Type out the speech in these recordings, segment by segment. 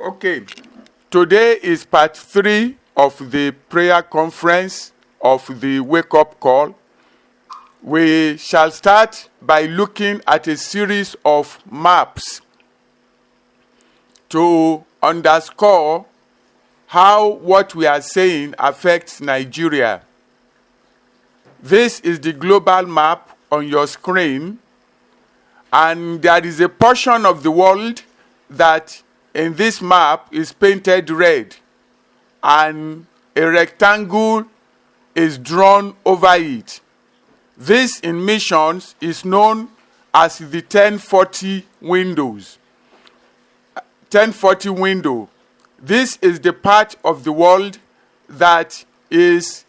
Okay, today is part 3 of the prayer conference of the wake-up call. We shall start by looking at a series of maps to underscore how what we are saying affects Nigeria. This is the global map on your screen, and there is a portion of the world that in this map is painted red, and a rectangle is drawn over it. This in missions is known as the 1040 windows. 1040 window. This is the part of the world that is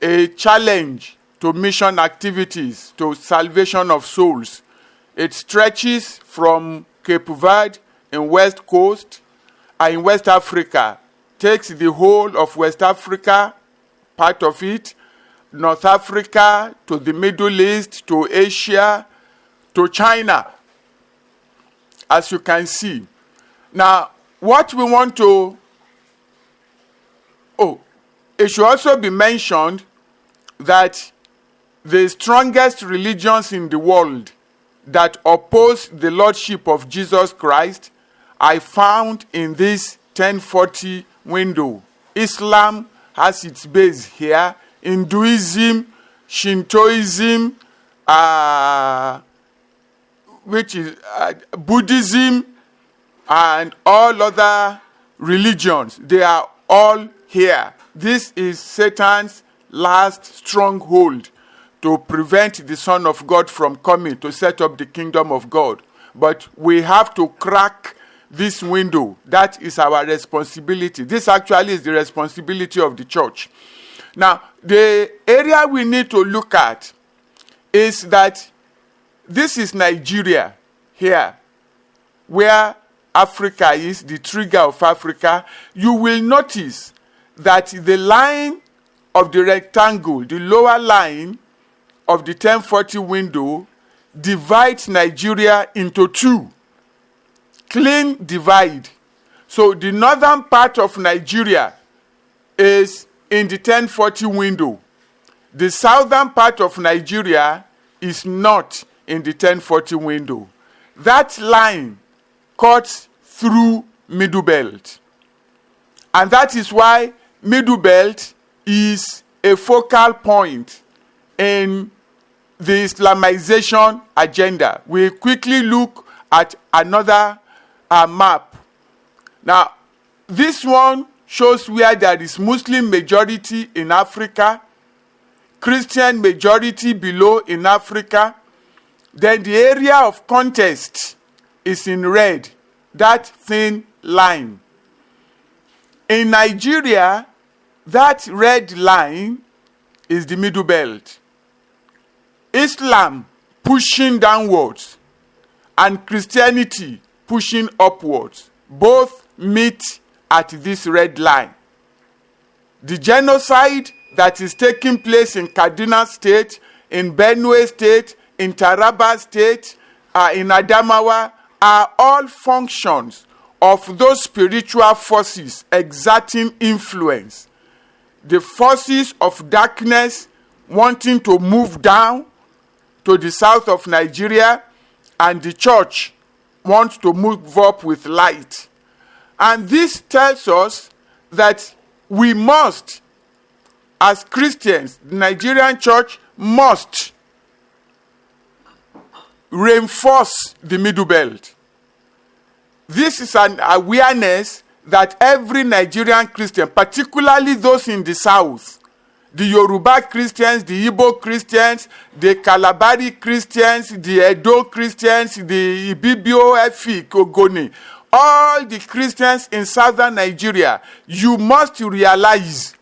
a challenge to mission activities, to salvation of souls. It stretches from Cape Verde in West Coast and in West Africa, takes the whole of West Africa, part of it, North Africa, to the Middle East, to Asia, to China, as you can see. Now, what we want to... it should also be mentioned that the strongest religions in the world that oppose the Lordship of Jesus Christ I found in this 1040 window. Islam has its base here. Hinduism, Shintoism, which is Buddhism, and all other religions. They are all here. This is Satan's last stronghold to prevent the Son of God from coming to set up the kingdom of God. But we have to crack this window. That is our responsibility. This actually is the responsibility of the church. Now, the area we need to look at is that this is Nigeria here, where Africa is, the trigger of Africa. You will notice that the line of the rectangle, the lower line of the 1040 window, divides Nigeria into two. Clean divide. So the northern part of Nigeria is in the 1040 window. The southern part of Nigeria is not in the 1040 window. That line cuts through Middle Belt. And that is why Middle Belt is a focal point in the Islamization agenda. We quickly look at another map. Now, this one shows where there is Muslim majority in Africa, Christian majority below in Africa. Then the area of contest is in red, that thin line. In Nigeria, that red line is the Middle Belt. Islam pushing downwards and Christianity pushing upwards. Both meet at this red line. The genocide that is taking place in Kaduna State, in Benue State, in Taraba State, in Adamawa, are all functions of those spiritual forces exerting influence. The forces of darkness wanting to move down to the south of Nigeria, and the church wants to move up with light. And this tells us that we must, as Christians, the Nigerian church must reinforce the Middle Belt. This is an awareness that every Nigerian Christian, particularly those in the south, the Yoruba Christians, the Igbo Christians, the Kalabari Christians, the Edo Christians, the Ibibio Efi Ogoni, all the Christians in southern Nigeria, you must realize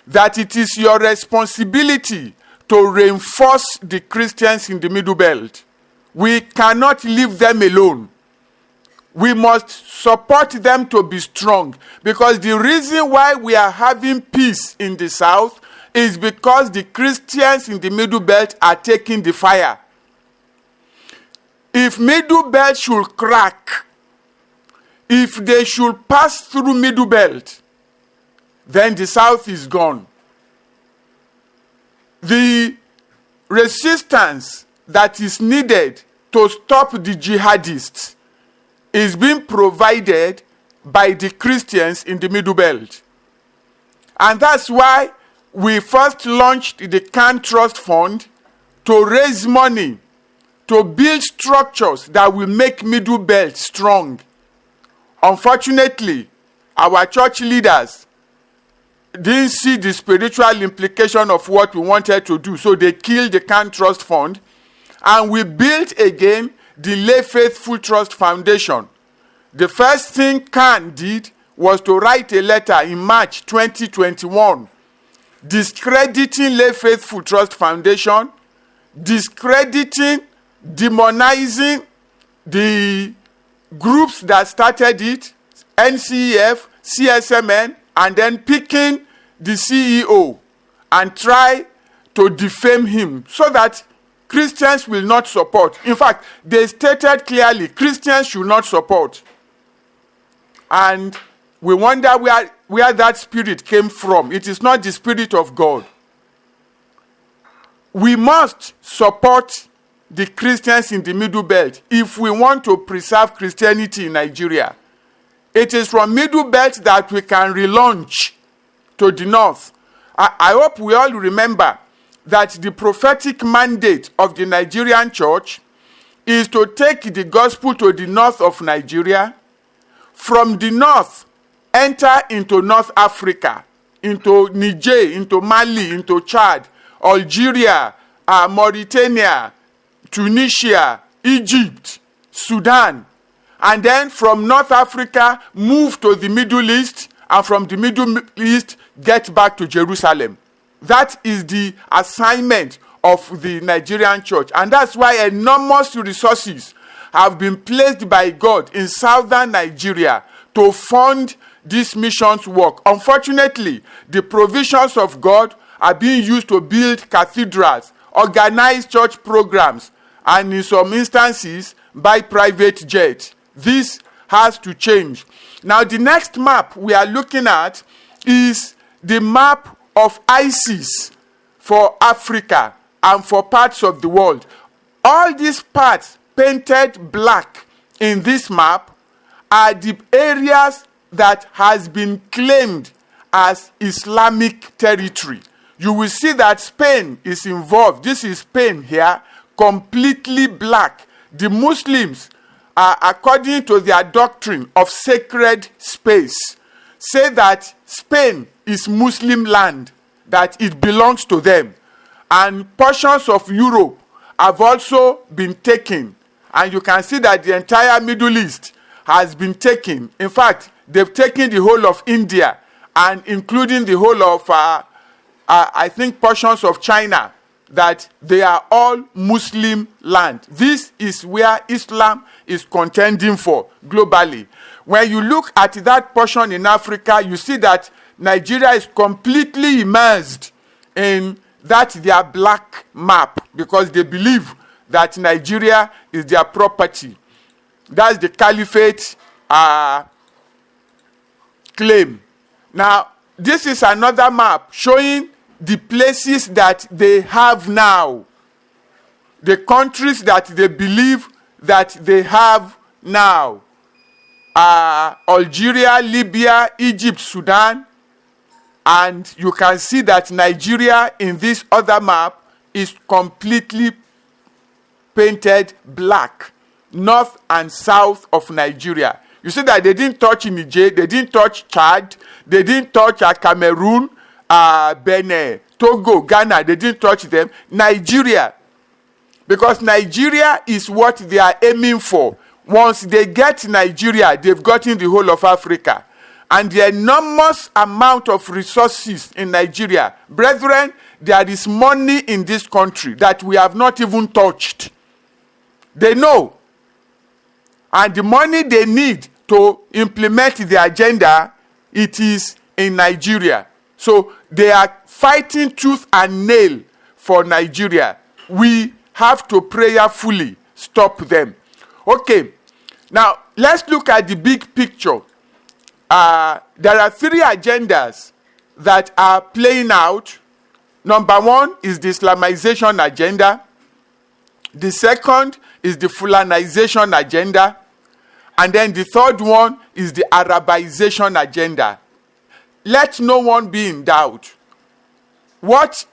that it is your responsibility to reinforce the Christians in the Middle Belt. We cannot leave them alone. We must support them to be strong, because the reason why we are having peace in the south is because the Christians in the Middle Belt are taking the fire. If Middle Belt should crack, If they should pass through Middle Belt, then the South is gone. The resistance that is needed to stop the jihadists is being provided by the Christians in the Middle Belt. And that's why we first launched the Can Trust Fund to raise money to build structures that will make Middle Belt strong. Unfortunately, our church leaders didn't see the spiritual implication of what we wanted to do, so they killed the Can Trust Fund, and we built again the Lay Faithful Trust Foundation. The first thing Can did was to write a letter in March 2021 discrediting Lay Faithful Trust Foundation, discrediting, demonizing the groups that started it, NCEF, CSMN, and then picking the CEO and try to defame him so that Christians will not support. In fact, they stated clearly Christians should not support. And we wonder where that spirit came from. It is not the Spirit of God. We must support the Christians in the Middle Belt if we want to preserve Christianity in Nigeria. It is from Middle Belt that we can relaunch to the north. I hope we all remember that the prophetic mandate of the Nigerian church is to take the gospel to the north of Nigeria, from the north enter into North Africa, into Niger, into Mali, into Chad, Algeria, Mauritania, Tunisia, Egypt, Sudan, and then from North Africa move to the Middle East, and from the Middle East get back to Jerusalem. That is the assignment of the Nigerian church, and that's why enormous resources have been placed by God in southern Nigeria to fund this missions work. Unfortunately, the provisions of God are being used to build cathedrals, organize church programs, and in some instances, buy private jets. This has to change. Now, the next map we are looking at is the map of ISIS for Africa and for parts of the world. All these parts painted black in this map are the areas that has been claimed as Islamic territory. You will see that Spain is involved. This is Spain here, completely black. The Muslims, according to their doctrine of sacred space, say that Spain is Muslim land, that it belongs to them. And portions of Europe have also been taken. And you can see that the entire Middle East has been taken. In fact, they've taken the whole of India, and including the whole of, I think, portions of China, that they are all Muslim land. This is where Islam is contending for globally. When you look at that portion in Africa, you see that Nigeria is completely immersed in that their black map, because they believe that Nigeria is their property. That's the caliphate claim. Now, this is another map showing the places that they have now, the countries that they believe that they have now. Algeria, Libya, Egypt, Sudan, and you can see that Nigeria in this other map is completely painted black, north and south of Nigeria. You see that they didn't touch Niger, they didn't touch Chad, they didn't touch Cameroon, Benin, Togo, Ghana, they didn't touch them. Nigeria, because Nigeria is what they are aiming for. Once they get Nigeria, they've gotten the whole of Africa. And the enormous amount of resources in Nigeria. Brethren, there is money in this country that we have not even touched. They know. And the money they need to implement the agenda, it is in Nigeria. So they are fighting tooth and nail for Nigeria. We have to prayerfully stop them. Okay, Now, let's look at the big picture. There are three agendas that are playing out. Number one is the Islamization agenda. The second is the Fulanization agenda. And then the third one is the Arabization agenda. Let no one be in doubt. What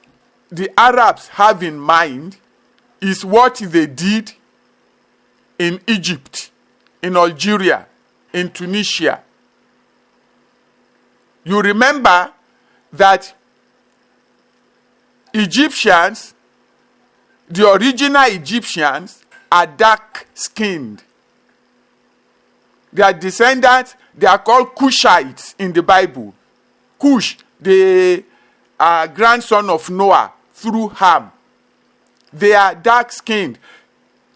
the Arabs have in mind is what they did in Egypt, in Algeria, in Tunisia. You remember that Egyptians, the original Egyptians, are dark-skinned. Their descendants, they are called Cushites in the Bible. Cush, the grandson of Noah through Ham. They are dark-skinned.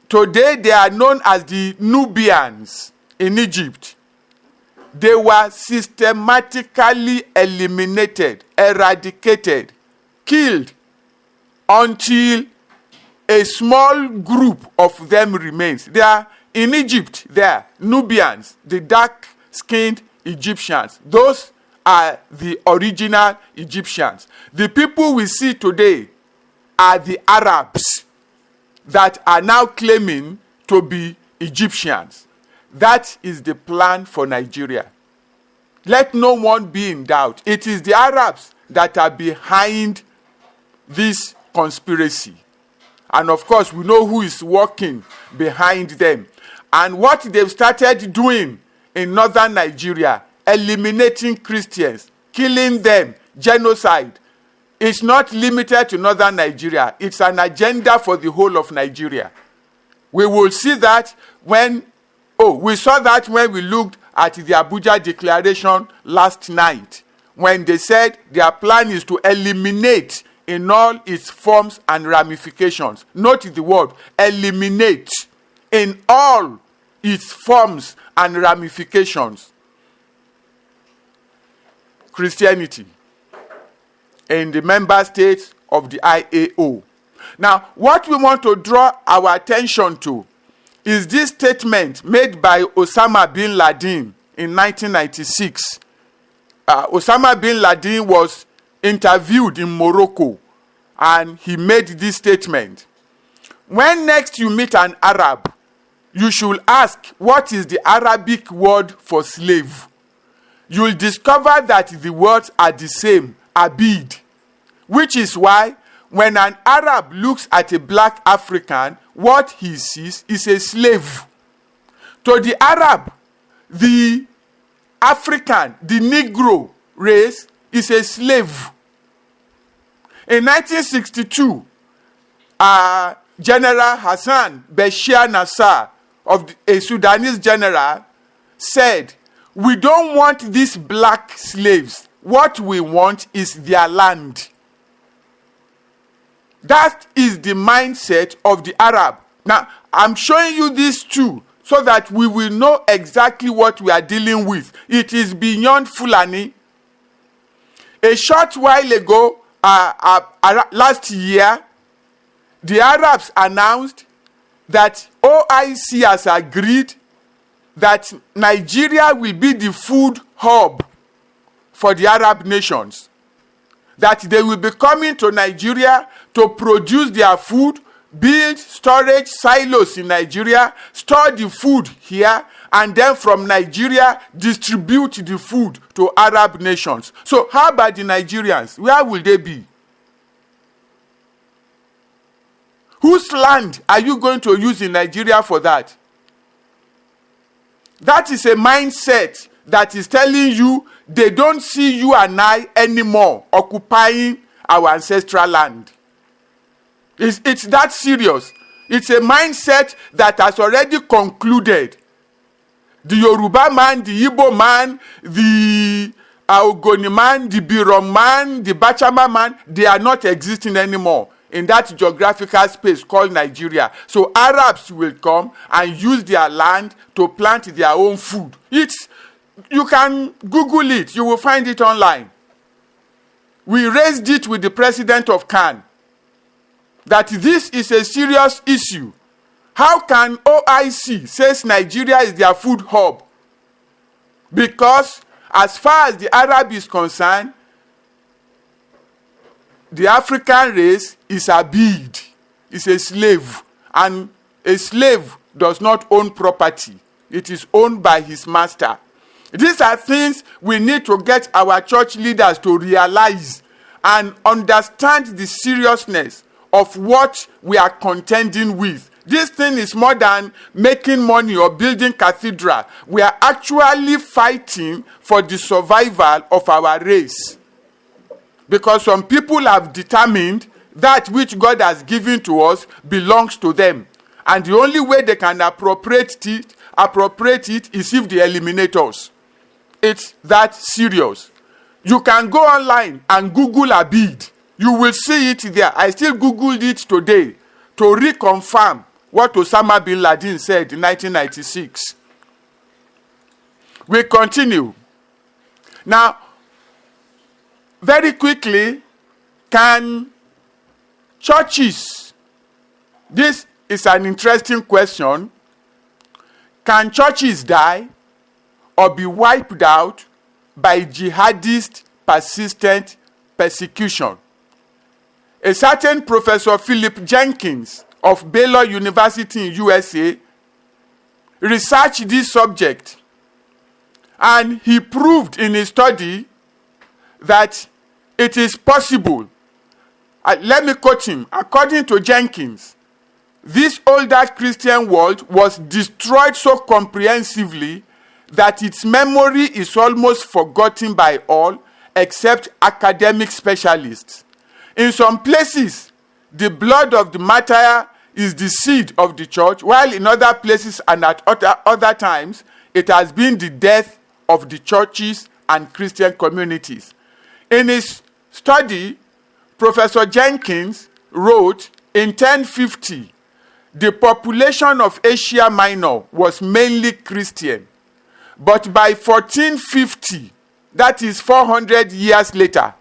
Today, they are known as the Nubians in Egypt. They were systematically eliminated, eradicated, killed, until a small group of them remains. They are in Egypt, there, Nubians, the dark-skinned Egyptians. Those are the original Egyptians. The people we see today are the Arabs that are now claiming to be Egyptians. That is the plan for Nigeria. Let no one be in doubt. It is the Arabs that are behind this conspiracy. And of course, we know who is working behind them. And what they've started doing in northern Nigeria, eliminating Christians, killing them, genocide, it's not limited to northern Nigeria. It's an agenda for the whole of Nigeria. We will see that we saw that when we looked at the Abuja Declaration last night, when they said their plan is to eliminate in all its forms and ramifications. Note the word, eliminate, in all its forms and ramifications. Christianity in the member states of the IAO. Now, what we want to draw our attention to is this statement made by Osama bin Laden in 1996. Osama bin Laden was interviewed in Morocco, and he made this statement. When next you meet an Arab, you should ask, what is the Arabic word for slave? You'll discover that the words are the same, abid, which is why when an Arab looks at a black African, what he sees is a slave. To the Arab, the African, the Negro race is a slave. In 1962, General Hassan Bashir Nassar, a Sudanese general, said, we don't want these black slaves. What we want is their land. That is the mindset of the Arab. Now, I'm showing you these two so that we will know exactly what we are dealing with. It is beyond Fulani. A short while ago, last year, the Arabs announced that OIC has agreed that Nigeria will be the food hub for the Arab nations. That they will be coming to Nigeria to produce their food, build storage silos in Nigeria, store the food here, and then from Nigeria distribute the food to Arab nations. So how about the Nigerians? Where will they be? Whose land are you going to use in Nigeria for that? That is a mindset that is telling you they don't see you and I anymore occupying our ancestral land. It's that serious. It's a mindset that has already concluded. The Yoruba man, the Igbo man, the Ogoni man, the Birom man, the Bachama man, they are not existing anymore in that geographical space called Nigeria. So Arabs will come and use their land to plant their own food. You can Google it. You will find it online. We raised it with the president of Cannes that this is a serious issue. How can OIC says Nigeria is their food hub? Because as far as the Arab is concerned, the African race is a bid, is a slave, and a slave does not own property. It is owned by his master. These are things we need to get our church leaders to realize and understand the seriousness of what we are contending with. This thing is more than making money or building cathedral. We are actually fighting for the survival of our race. Because some people have determined that which God has given to us belongs to them. And the only way they can appropriate it is if they eliminate us. It's that serious. You can go online and Google a bid. You will see it there. I still Googled it today to reconfirm what Osama bin Laden said in 1996. We continue. Now, very quickly, can churches, this is an interesting question, can churches die or be wiped out by jihadist persistent persecution? A certain Professor Philip Jenkins of Baylor University in USA researched this subject, and he proved in his study that it is possible. Let me quote him. According to Jenkins, this older Christian world was destroyed so comprehensively that its memory is almost forgotten by all except academic specialists. In some places, the blood of the martyr is the seed of the church, while in other places and at other times, it has been the death of the churches and Christian communities. In his study, Professor Jenkins wrote, in 1050, the population of Asia Minor was mainly Christian. But by 1450, that is 400 years later,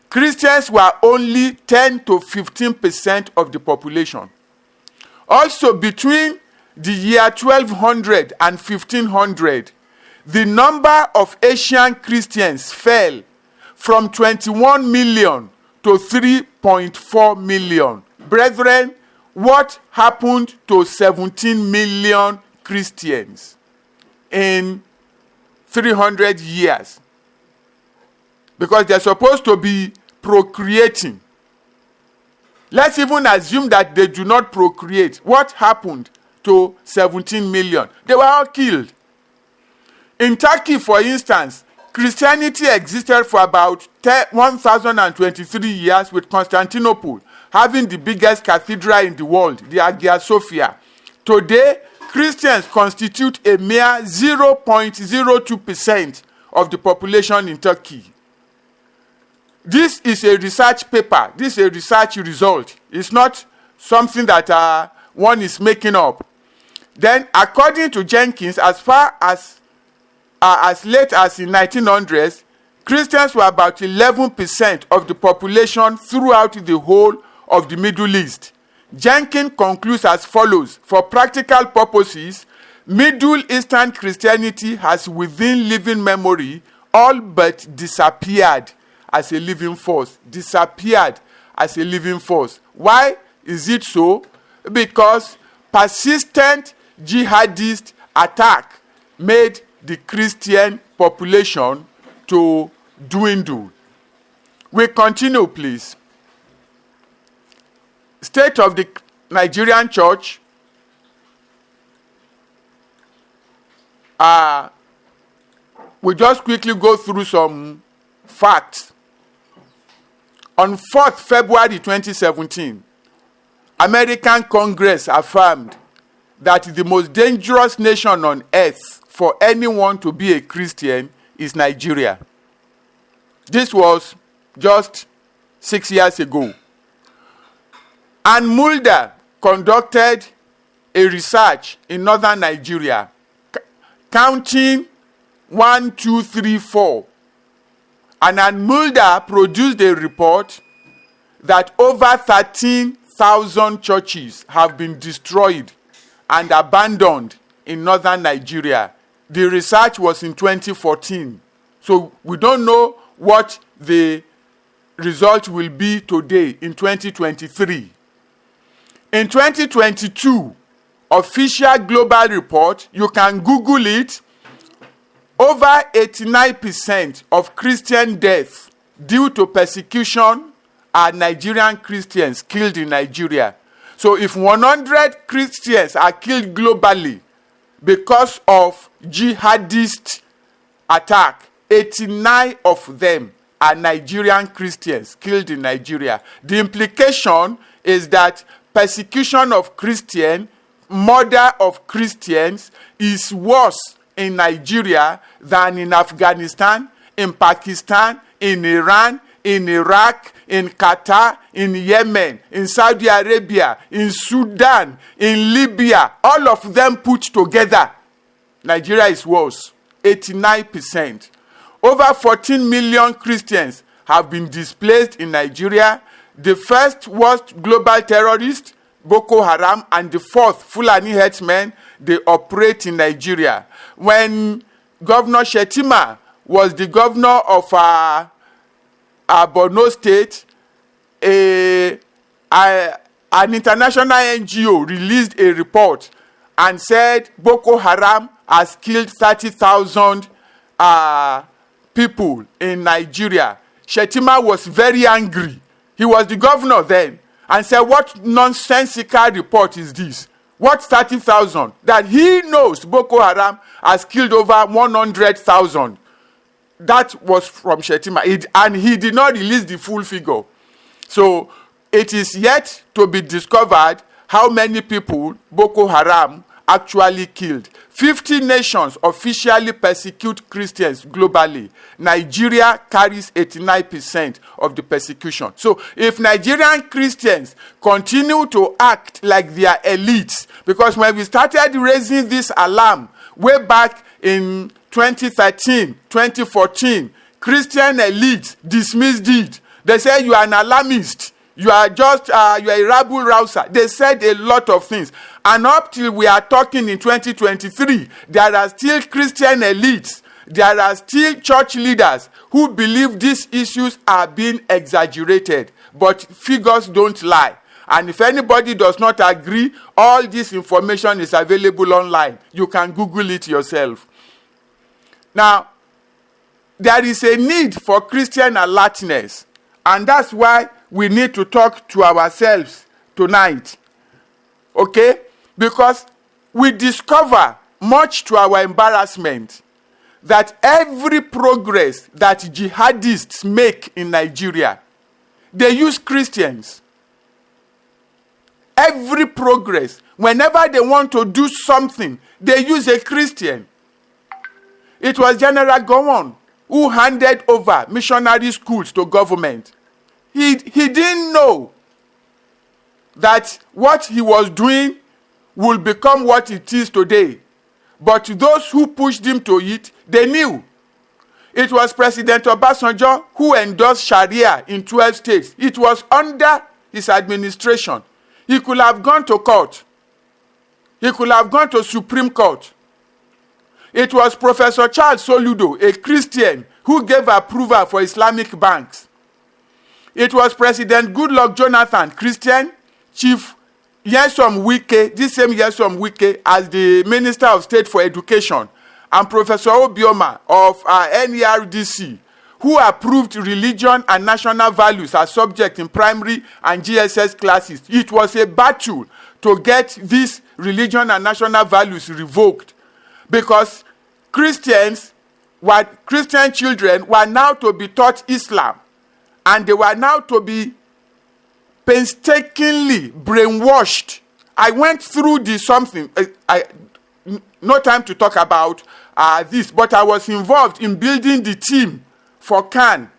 Christians were only 10 to 15% of the population. Also, between the year 1200 and 1500, the number of Asian Christians fell from 21 million to 3.4 million. Brethren, what happened to 17 million Christians in 300 years? Because they're supposed to be procreating. Let's even assume that they do not procreate. What happened to 17 million? They were all killed. In Turkey, for instance, Christianity existed for about 1023 years, with Constantinople having the biggest cathedral in the world, the Hagia Sophia. Today, Christians constitute a mere 0.02% of the population in Turkey. This is a research paper. This is a research result. It's not something that one is making up. Then, according to Jenkins, as far as late as in 1900s, Christians were about 11% of the population throughout the whole of the Middle East. Jenkins concludes as follows: for practical purposes, Middle Eastern Christianity has within living memory all but disappeared as a living force. Disappeared as a living force. Why is it so? Because persistent jihadist attack made the Christian population to dwindle. We continue, please. State of the Nigerian church. We just quickly go through some facts. On 4th February 2017, American Congress affirmed that the most dangerous nation on earth for anyone to be a Christian is Nigeria. This was just 6 years ago. And Mulder conducted a research in northern Nigeria, counting 1, 2, 3, 4. And Mulder produced a report that over 13,000 churches have been destroyed and abandoned in northern Nigeria. The research was in 2014. So we don't know what the result will be today in 2023. In 2022, official global report, you can Google it, over 89% of Christian deaths due to persecution are Nigerian Christians killed in Nigeria. So if 100 Christians are killed globally because of jihadist attack, 89 of them are Nigerian Christians killed in Nigeria. The implication is that persecution of Christians, murder of Christians is worse in Nigeria than in Afghanistan, in Pakistan, in Iran, in Iraq, in Qatar, in Yemen, in Saudi Arabia, in Sudan, in Libya. All of them put together, Nigeria is worse. 89%. Over 14 million Christians have been displaced in Nigeria. The first worst global terrorist, Boko Haram, and the fourth, Fulani herdsmen, they operate in Nigeria. When Governor Shetima was the governor of Borno State, an international NGO released a report and said Boko Haram has killed 30,000 people in Nigeria. Shetima was very angry. He was the governor then and said, what nonsensical report is this? What 30,000? That he knows Boko Haram has killed over 100,000. That was from Shetima. And he did not release the full figure. So it is yet to be discovered how many people Boko Haram actually killed. 50 nations officially persecute Christians globally. Nigeria carries 89% of the persecution. So if Nigerian Christians continue to act like they are elites, because when we started raising this alarm way back in 2013, 2014, Christian elites dismissed it. They said you are an alarmist. You are just, you are a rabble rouser. They said a lot of things. And up till we are talking in 2023, there are still Christian elites. There are still church leaders who believe these issues are being exaggerated. But figures don't lie. And if anybody does not agree, all this information is available online. You can Google it yourself. Now, there is a need for Christian alertness. And that's why we need to talk to ourselves tonight. Okay? Because we discover, much to our embarrassment, that every progress that jihadists make in Nigeria, they use Christians. Every progress, whenever they want to do something, they use a Christian. It was General Gowon who handed over missionary schools to government. He didn't know that what he was doing will become what it is today. But those who pushed him to it, they knew. It was President Obasanjo who endorsed Sharia in 12 states. It was under his administration. He could have gone to court. He could have gone to Supreme Court. It was Professor Charles Soludo, a Christian, who gave approval for Islamic banks. It was President Goodluck Jonathan, Christian, Chief Nyesom Wike, this same Nyesom Wike, as the Minister of State for Education, and Professor Obioma of NERDC, who approved religion and national values as subject in primary and GSS classes. It was a battle to get these religion and national values revoked, because Christian children were now to be taught Islam, and they were now to be painstakingly brainwashed. I went through no time to talk about this, but I was involved in building the team for CAN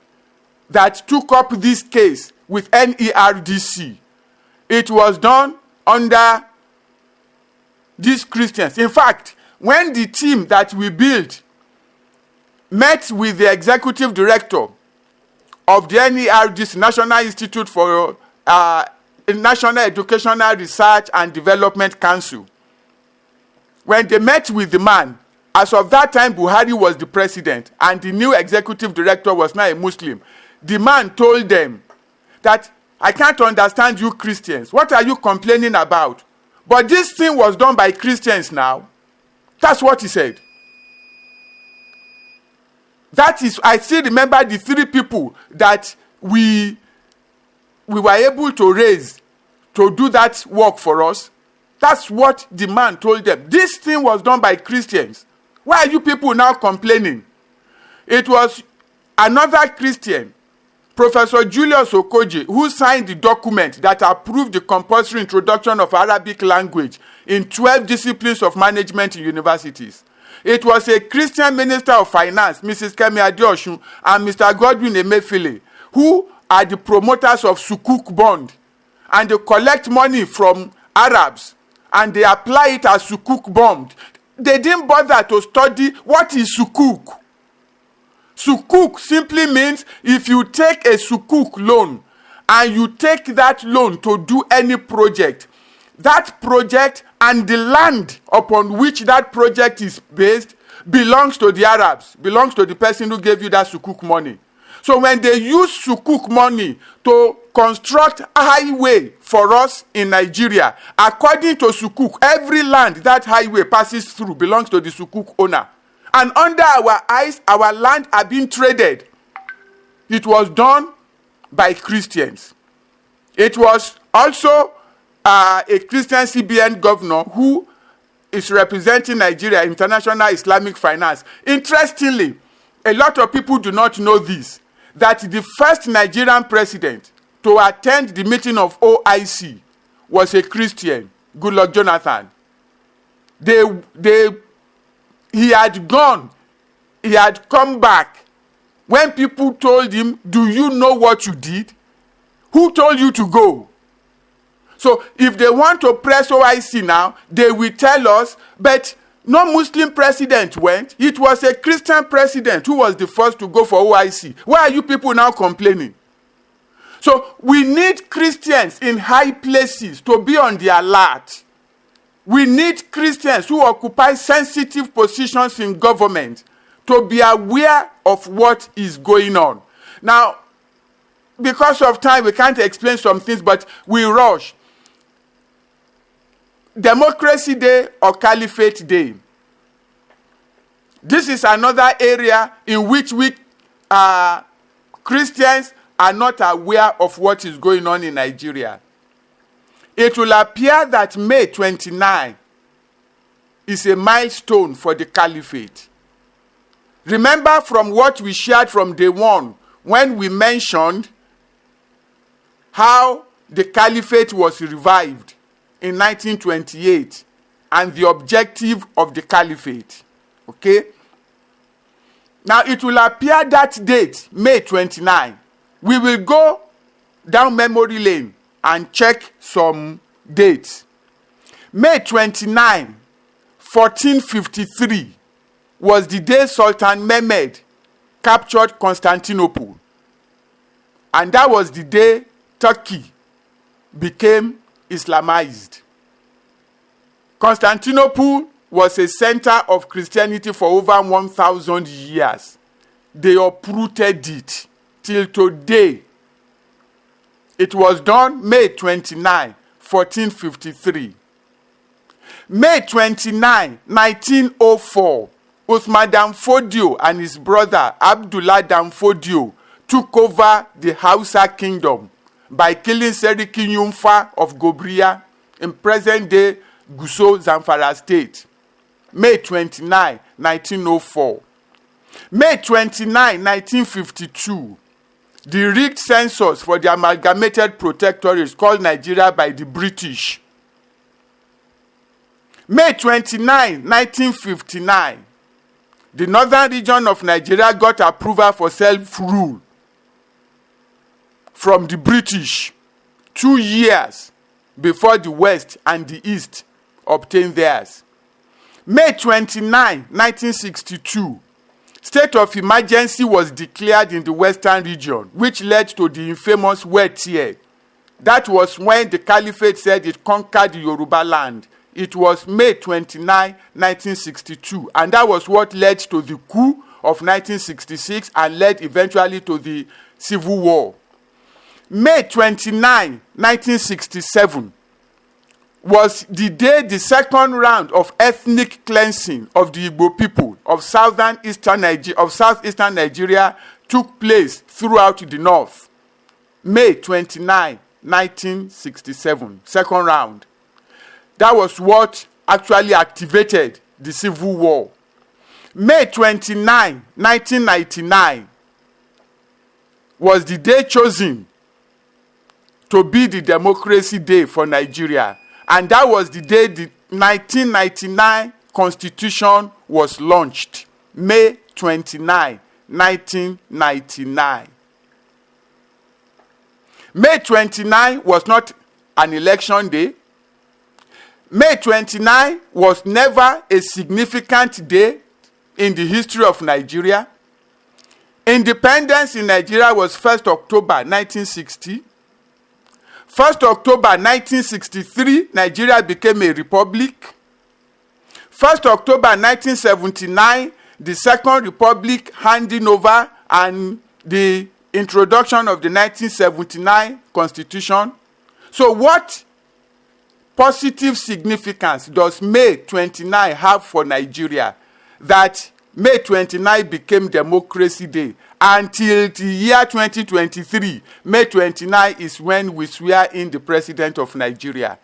that took up this case with NERDC. It was done under these Christians. In fact, when the team that we built met with the executive director of the NERDC, National Institute for National Educational Research and Development Council, when they met with the man, as of that time, Buhari was the president, and the new executive director was now a Muslim. The man told them that, I can't understand you Christians. What are you complaining about? But this thing was done by Christians now. That's what he said. That is, I still remember the 3 people that we were able to raise to do that work for us. That's what the man told them. This thing was done by Christians. Why are you people now complaining? It was another Christian, Professor Julius Okoje, who signed the document that approved the compulsory introduction of Arabic language in 12 disciplines of management in universities. It was a Christian Minister of Finance, Mrs. Kemi Adeosun, and Mr. Godwin Emefiele, who are the promoters of Sukuk bond. And they collect money from Arabs, and they apply it as Sukuk bond. They didn't bother to study what is Sukuk. Sukuk simply means if you take a Sukuk loan and you take that loan to do any project, that project and the land upon which that project is based belongs to the Arabs, belongs to the person who gave you that Sukuk money. So when they use Sukuk money to construct a highway for us in Nigeria, according to Sukuk, every land that highway passes through belongs to the Sukuk owner. And under our eyes, our land are being traded. It was done by Christians. It was also a Christian CBN governor who is representing Nigeria, International Islamic Finance. Interestingly, a lot of people do not know this, that the first Nigerian president to attend the meeting of OIC was a Christian, Goodluck Jonathan. He had gone, he had come back. When people told him, do you know what you did? Who told you to go? So if they want to press OIC now, they will tell us, but no Muslim president went. It was a Christian president who was the first to go for OIC. Why are you people now complaining? So we need Christians in high places to be on the alert. We need Christians who occupy sensitive positions in government to be aware of what is going on. Now, because of time, we can't explain some things, but we rush. Democracy Day or Caliphate Day. This is another area in which we Christians are not aware of what is going on in Nigeria. It will appear that May 29 is a milestone for the Caliphate. Remember from what we shared from day one, when we mentioned how the Caliphate was revived in 1928 and the objective of the Caliphate. Okay? Now it will appear that date, May 29, we will go down memory lane and check some dates. May 29, 1453 was the day Sultan Mehmed captured Constantinople. And that was the day Turkey became Islamized. Constantinople was a center of Christianity for over 1,000 years. They uprooted it till today. It was done May 29, 1453. May 29, 1904, Usman Dan Fodio and his brother Abdullah Dan Fodio took over the Hausa kingdom by killing Seriki Nyumfa of Gobriya in present-day Gusau, Zamfara State. May 29, 1904. May 29, 1952, the rigged census for the amalgamated protectorate called Nigeria by the British. May 29, 1959, the northern region of Nigeria got approval for self-rule from the British 2 years before the West and the East obtained theirs. May 29, 1962, state of emergency was declared in the western region, which led to the infamous Wet Year. That was when the Caliphate said it conquered the Yoruba land it was May 29, 1962. And that was what led to the coup of 1966 and led eventually to the Civil War. May 29, 1967 was the day the second round of ethnic cleansing of the Igbo people of southeastern Nigeria took place throughout the north. May 29, 1967, second round. That was what actually activated the Civil War. May 29, 1999 was the day chosen to be the Democracy Day for Nigeria. And that was the day the 1999 Constitution was launched. May 29, 1999. May 29 was not an election day. May 29 was never a significant day in the history of Nigeria. Independence in Nigeria was 1st October 1960. 1st October 1963, Nigeria became a republic. 1st October 1979, the Second Republic handing over and the introduction of the 1979 Constitution. So what positive significance does May 29 have for Nigeria? That May 29 became Democracy Day. Until the year 2023, May 29 is when we swear in the President of Nigeria.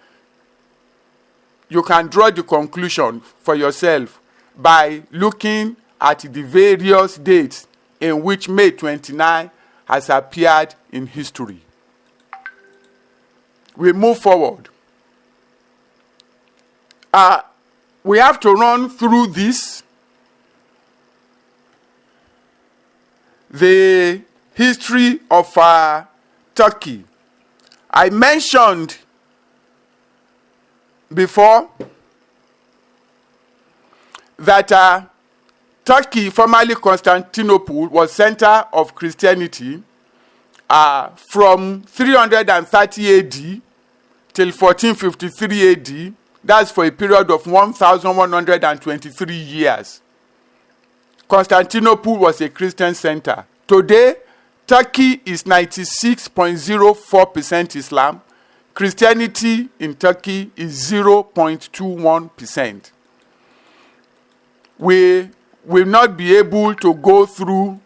You can draw the conclusion for yourself by looking at the various dates in which May 29 has appeared in history. We move forward. We have to run through this. The history of Turkey. I mentioned before that Turkey, formerly Constantinople, was center of Christianity from 330 AD till 1453 AD. That's for a period of 1,123 years. Constantinople was a Christian center. Today, Turkey is 96.04% Islam. Christianity in Turkey is 0.21%. We will not be able to go through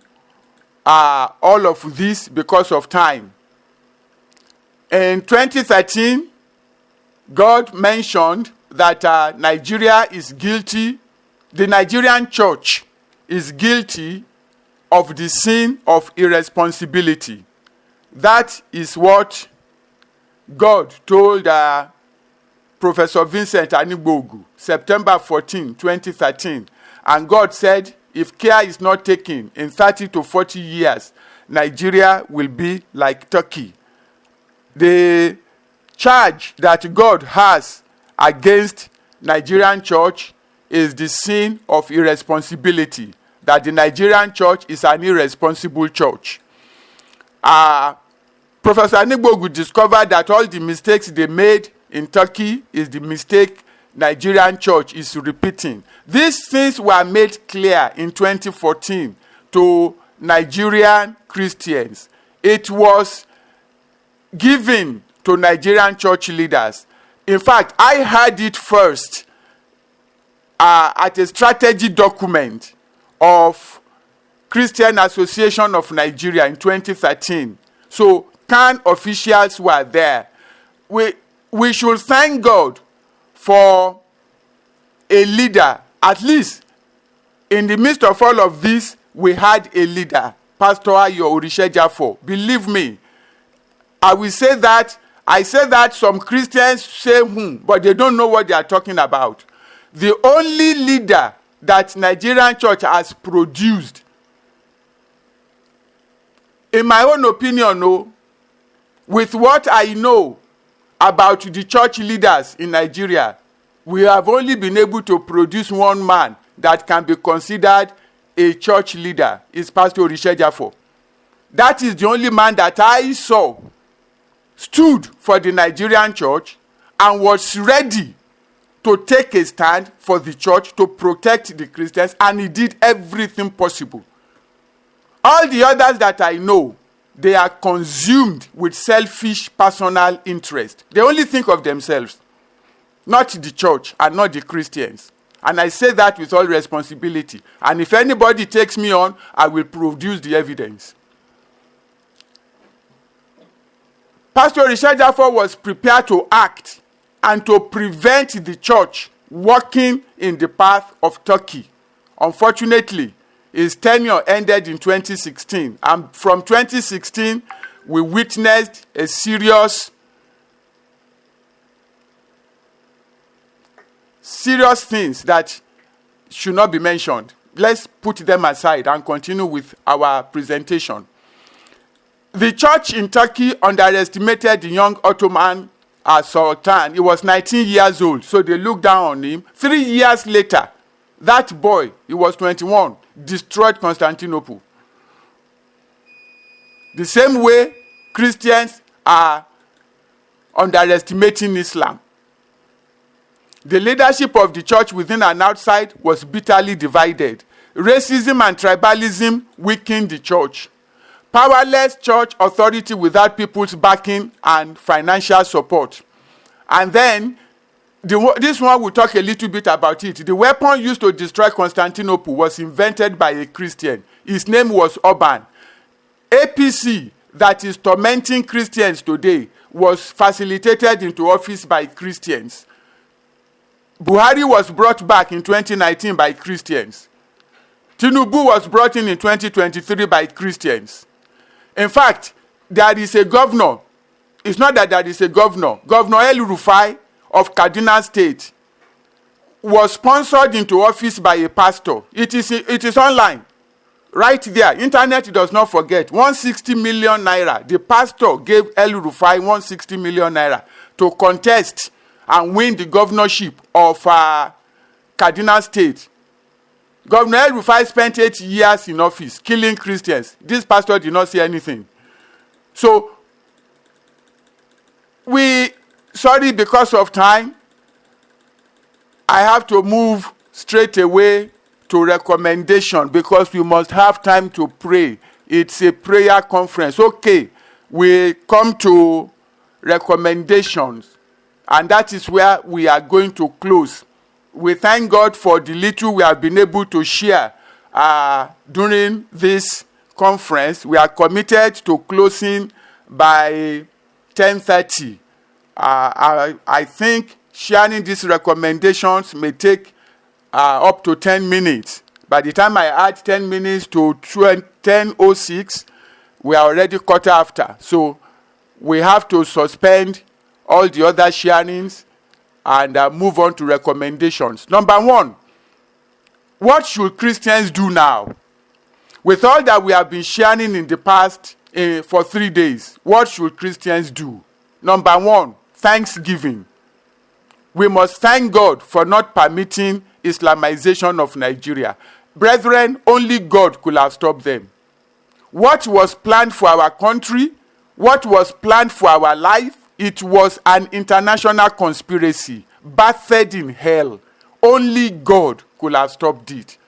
all of this because of time. In 2013, God mentioned that Nigeria is guilty. The Nigerian church is guilty of the sin of irresponsibility. That is what God told Professor Vincent Anigbogu, September 14, 2013. And God said, if care is not taken in 30 to 40 years, Nigeria will be like Turkey. The charge that God has against Nigerian church is the sin of irresponsibility. That the Nigerian church is an irresponsible church. Professor Anigbogu discovered that all the mistakes they made in Turkey is the mistake Nigerian church is repeating. These things were made clear in 2014 to Nigerian Christians. It was given to Nigerian church leaders. In fact, I heard it first at a strategy document of Christian Association of Nigeria in 2013. So, CAN officials were there. We should thank God for a leader. At least, in the midst of all of this, we had a leader, Pastor Ayo Orisejafo. Believe me, I will say that. I say that some Christians say, but they don't know what they are talking about. The only leader that Nigerian church has produced, in my own opinion, with what I know about the church leaders in Nigeria, we have only been able to produce one man that can be considered a church leader. Is Pastor Orisejafo. That is the only man that I saw stood for the Nigerian church and was ready to take a stand for the church, to protect the Christians, and he did everything possible. All the others that I know, they are consumed with selfish personal interest. They only think of themselves, not the church and not the Christians. And I say that with all responsibility. And if anybody takes me on, I will produce the evidence. Pastor Richard Jaffa was prepared to act and to prevent the church walking in the path of Turkey. Unfortunately, his tenure ended in 2016. And from 2016, we witnessed a serious things that should not be mentioned. Let's put them aside and continue with our presentation. The church in Turkey underestimated the young Ottoman Sultan. He was 19 years old, so they looked down on him. 3 years later, that boy, he was 21, destroyed Constantinople. The same way Christians are underestimating Islam. The leadership of the church within and outside was bitterly divided. Racism and tribalism weakened the church. Powerless church authority without people's backing and financial support. And then, this one we'll talk a little bit about it. The weapon used to destroy Constantinople was invented by a Christian. His name was Urban. APC, that is tormenting Christians today, was facilitated into office by Christians. Buhari was brought back in 2019 by Christians. Tinubu was brought in 2023 by Christians. In fact, there is a governor. It's not that there is a governor. Governor El Rufai of Kaduna State was sponsored into office by a pastor. It is online. Right there. Internet does not forget. 160 million naira. The pastor gave El Rufai 160 million naira to contest and win the governorship of Kaduna State. Governor El Rufai spent 8 years in office killing Christians. This pastor did not say anything. So, because of time, I have to move straight away to recommendation because we must have time to pray. It's a prayer conference. Okay, we come to recommendations, and that is where we are going to close. We thank God for the little we have been able to share during this conference. We are committed to closing by 10:30. I think sharing these recommendations may take up to 10 minutes. By the time I add 10 minutes to 10:06, we are already quarter after. So we have to suspend all the other sharings and move on to recommendations. Number one, what should Christians do now? With all that we have been sharing in the past for 3 days, what should Christians do? Number one, thanksgiving. We must thank God for not permitting Islamization of Nigeria. Brethren, only God could have stopped them. What was planned for our country, what was planned for our life, it was an international conspiracy, bathed in hell. Only God could have stopped it.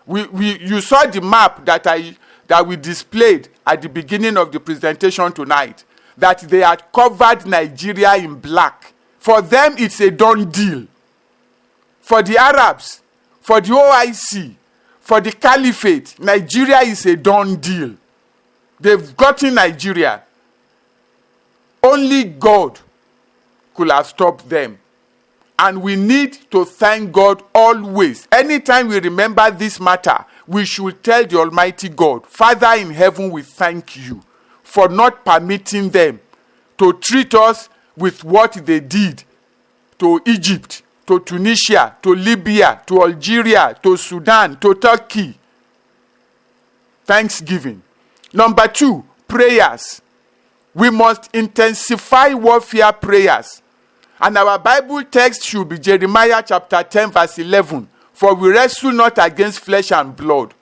You saw the map that we displayed at the beginning of the presentation tonight, that they had covered Nigeria in black. For them, it's a done deal. For the Arabs, for the OIC, for the Caliphate, Nigeria is a done deal. They've gotten Nigeria. Only God could have stopped them. And we need to thank God always. Anytime we remember this matter, we should tell the Almighty God, Father in heaven, we thank you for not permitting them to treat us with what they did to Egypt, to Tunisia, to Libya, to Algeria, to Sudan, to Turkey. Thanksgiving. Number two, prayers. We must intensify warfare prayers. And our Bible text should be Jeremiah chapter 10 verse 11. For we wrestle not against flesh and blood.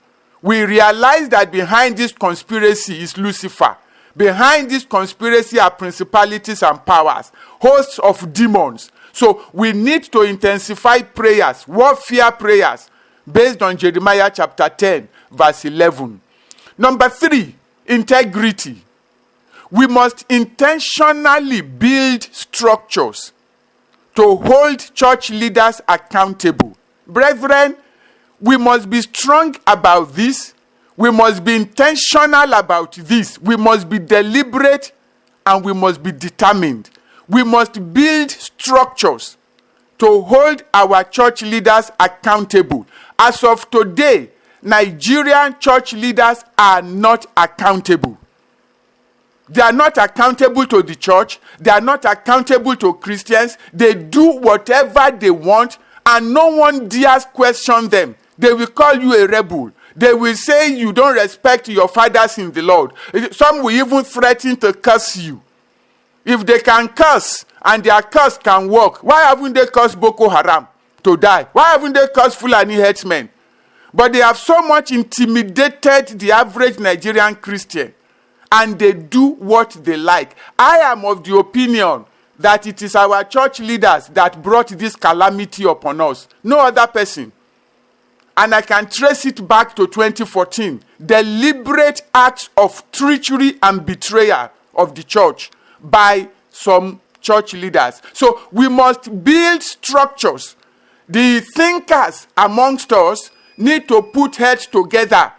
We realize that behind this conspiracy is Lucifer. Behind this conspiracy are principalities and powers, hosts of demons. So we need to intensify prayers, warfare prayers, based on Jeremiah chapter 10, verse 11. Number 3, integrity. We must intentionally build structures to hold church leaders accountable. Brethren, we must be strong about this. We must be intentional about this. We must be deliberate and we must be determined. We must build structures to hold our church leaders accountable. As of today, Nigerian church leaders are not accountable. They are not accountable to the church. They are not accountable to Christians. They do whatever they want and no one dares question them. They will call you a rebel. They will say you don't respect your fathers in the Lord. Some will even threaten to curse you. If they can curse and their curse can work, why haven't they cursed Boko Haram to die? Why haven't they cursed Fulani headsmen? But they have so much intimidated the average Nigerian Christian, and they do what they like. I am of the opinion that it is our church leaders that brought this calamity upon us. No other person. And I can trace it back to 2014. Deliberate acts of treachery and betrayal of the church by some church leaders. So we must build structures. The thinkers amongst us need to put heads together.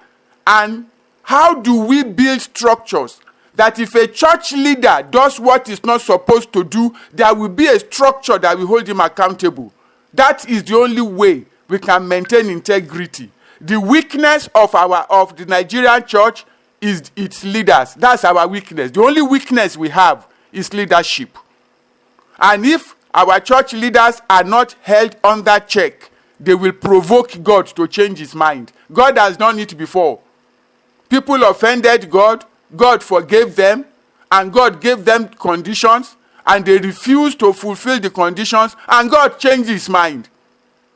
And how do we build structures? That if a church leader does what he's not supposed to do, there will be a structure that will hold him accountable. That is the only way we can maintain integrity. The weakness of the Nigerian church is its leaders. That's our weakness. The only weakness we have is leadership. And if our church leaders are not held under check, they will provoke God to change his mind. God has done it before. People offended God, God forgave them, and God gave them conditions, and they refused to fulfill the conditions, and God changed his mind.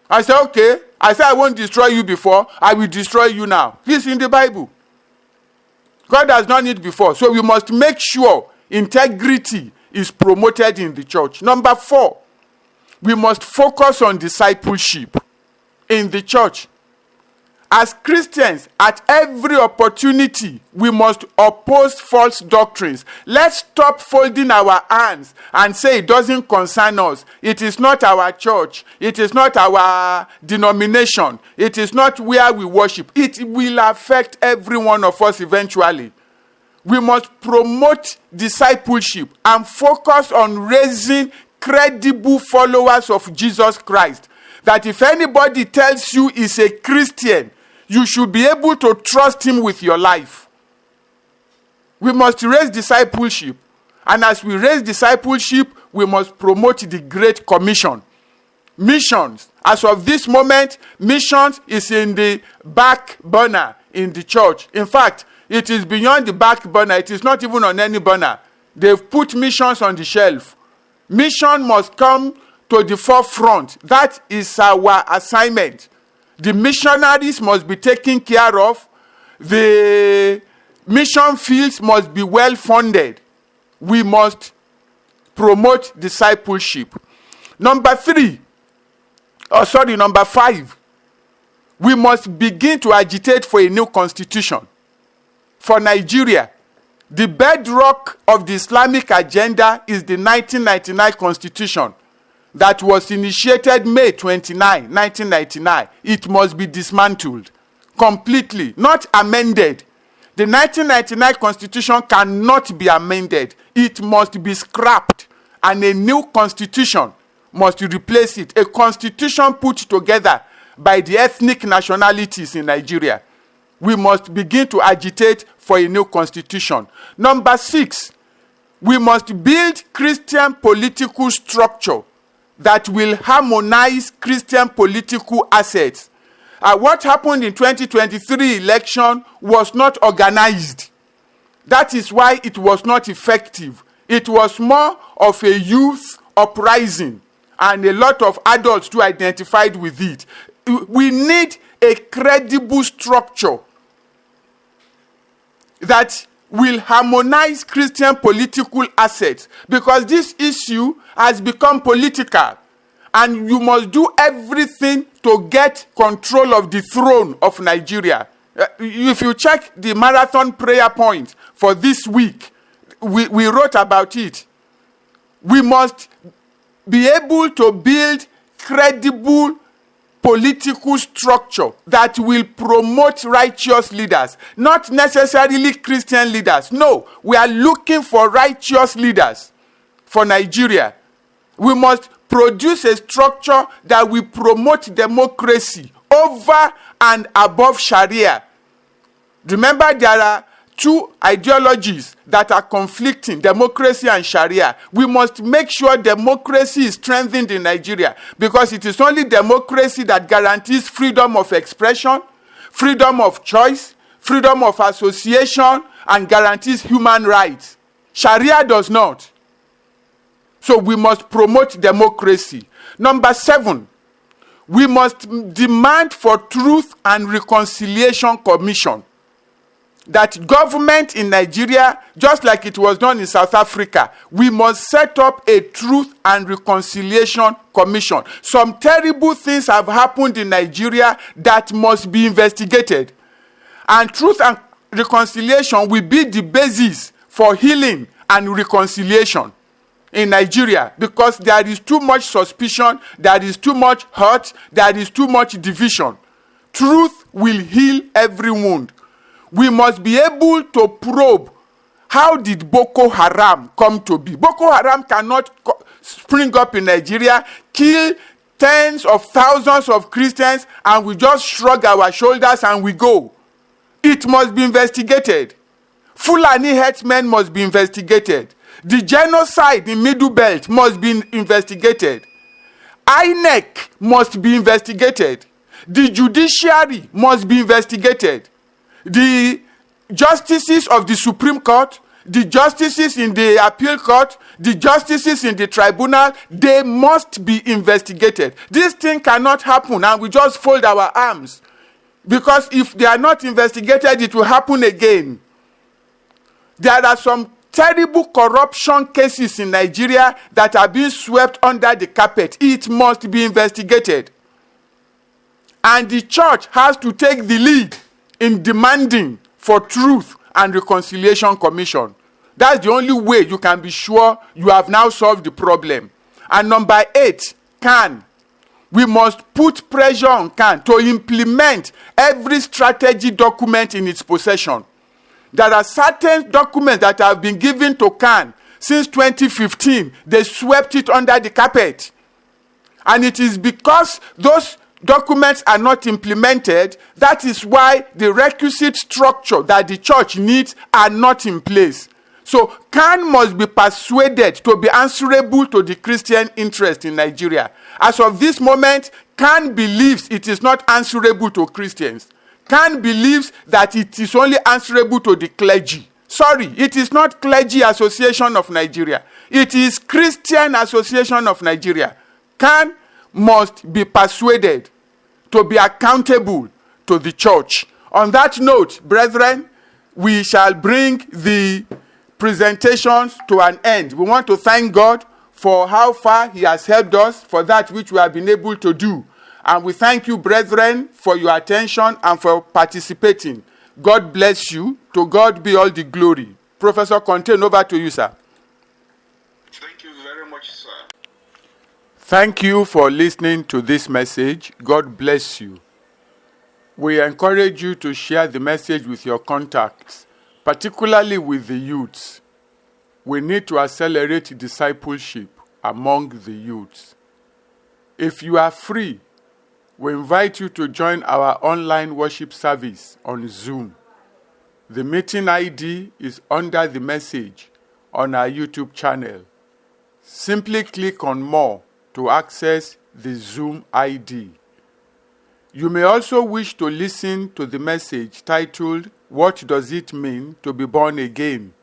I said, okay. I said, I won't destroy you before. I will destroy you now. This is in the Bible. God has done it before. So we must make sure integrity is promoted in the church. Number 4, we must focus on discipleship in the church. As Christians, at every opportunity, we must oppose false doctrines. Let's stop folding our hands and say it doesn't concern us. It is not our church. It is not our denomination. It is not where we worship. It will affect every one of us eventually. We must promote discipleship and focus on raising credible followers of Jesus Christ. That if anybody tells you he's a Christian, you should be able to trust him with your life. We must raise discipleship. And as we raise discipleship, we must promote the Great Commission. Missions. As of this moment, missions is in the back burner in the church. In fact, it is beyond the back burner. It is not even on any burner. They've put missions on the shelf. Mission must come to the forefront. That is our assignment. The missionaries must be taken care of. The mission fields must be well funded. We must promote discipleship. Number 5. We must begin to agitate for a new constitution. For Nigeria, the bedrock of the Islamic agenda is the 1999 constitution. That was initiated May 29, 1999. It must be dismantled completely, not amended. The 1999 constitution cannot be amended. It must be scrapped, and a new constitution must replace it. A constitution put together by the ethnic nationalities in Nigeria. We must begin to agitate for a new constitution. Number 6, we must build Christian political structure that will harmonize Christian political assets. What happened in 2023 election was not organized. That is why it was not effective. It was more of a youth uprising, and a lot of adults too identified with it. We need a credible structure that will harmonize Christian political assets, because this issue has become political. And you must do everything to get control of the throne of Nigeria. If you check the marathon prayer point for this week, we wrote about it. We must be able to build credible political structure that will promote righteous leaders, not necessarily Christian leaders. No, we are looking for righteous leaders for Nigeria. We must produce a structure that will promote democracy over and above Sharia. Remember, there are two ideologies that are conflicting, democracy and Sharia. We must make sure democracy is strengthened in Nigeria, because it is only democracy that guarantees freedom of expression, freedom of choice, freedom of association, and guarantees human rights. Sharia does not. So we must promote democracy. Number 7, we must demand for Truth and Reconciliation Commission. That government in Nigeria, just like it was done in South Africa, we must set up a Truth and Reconciliation Commission. Some terrible things have happened in Nigeria that must be investigated. And Truth and Reconciliation will be the basis for healing and reconciliation in Nigeria, because there is too much suspicion, there is too much hurt, there is too much division. Truth will heal every wound. We must be able to probe, how did Boko Haram come to be? Boko Haram cannot spring up in Nigeria, kill tens of thousands of Christians, and we just shrug our shoulders and we go. It must be investigated. Fulani herdsmen must be investigated. The genocide in Middle Belt must be investigated. INEC must be investigated. The judiciary must be investigated. The justices of the Supreme Court, the justices in the appeal court, the justices in the tribunal, they must be investigated. This thing cannot happen and we just fold our arms. Because if they are not investigated, it will happen again. There are some terrible corruption cases in Nigeria that are being swept under the carpet. It must be investigated. And the church has to take the lead in demanding for Truth and Reconciliation Commission. That's the only way you can be sure you have now solved the problem. And number 8, CAN. We must put pressure on CAN to implement every strategy document in its possession. There are certain documents that have been given to CAN since 2015. They swept it under the carpet. And it is because those documents are not implemented, that is why the requisite structure that the church needs are not in place. So CAN must be persuaded to be answerable to the Christian interest in Nigeria. As of this moment, CAN believes it is not answerable to Christians. CAN believes that it is only answerable to the clergy. Sorry, it is not Clergy Association of Nigeria. It is Christian Association of Nigeria. CAN must be persuaded to be accountable to the church. On that note, brethren, we shall bring the presentations to an end. We want to thank God for how far He has helped us, for that which we have been able to do. And we thank you, brethren, for your attention and for participating. God bless you. To God be all the glory. Professor Contain, over to you, sir. Thank you very much, sir. Thank you for listening to this message. God bless you. We encourage you to share the message with your contacts, particularly with the youths. We need to accelerate discipleship among the youths. If you are free, we invite you to join our online worship service on Zoom. The meeting ID is under the message on our YouTube channel. Simply click on More to access the Zoom ID. You may also wish to listen to the message titled, What Does It Mean to Be Born Again?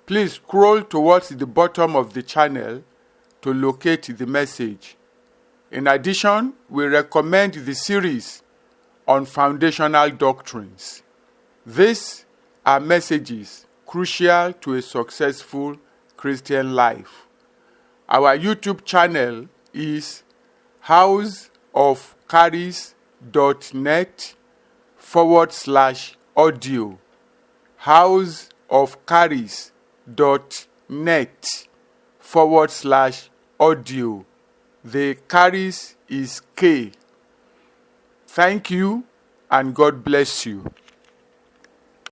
Please scroll towards the bottom of the channel to locate the message. In addition, we recommend the series on foundational doctrines. These are messages crucial to a successful Christian life. Our YouTube channel is houseofcarries.net/audio. houseofcarries.net/audio. The carries is K. Thank you, and God bless you.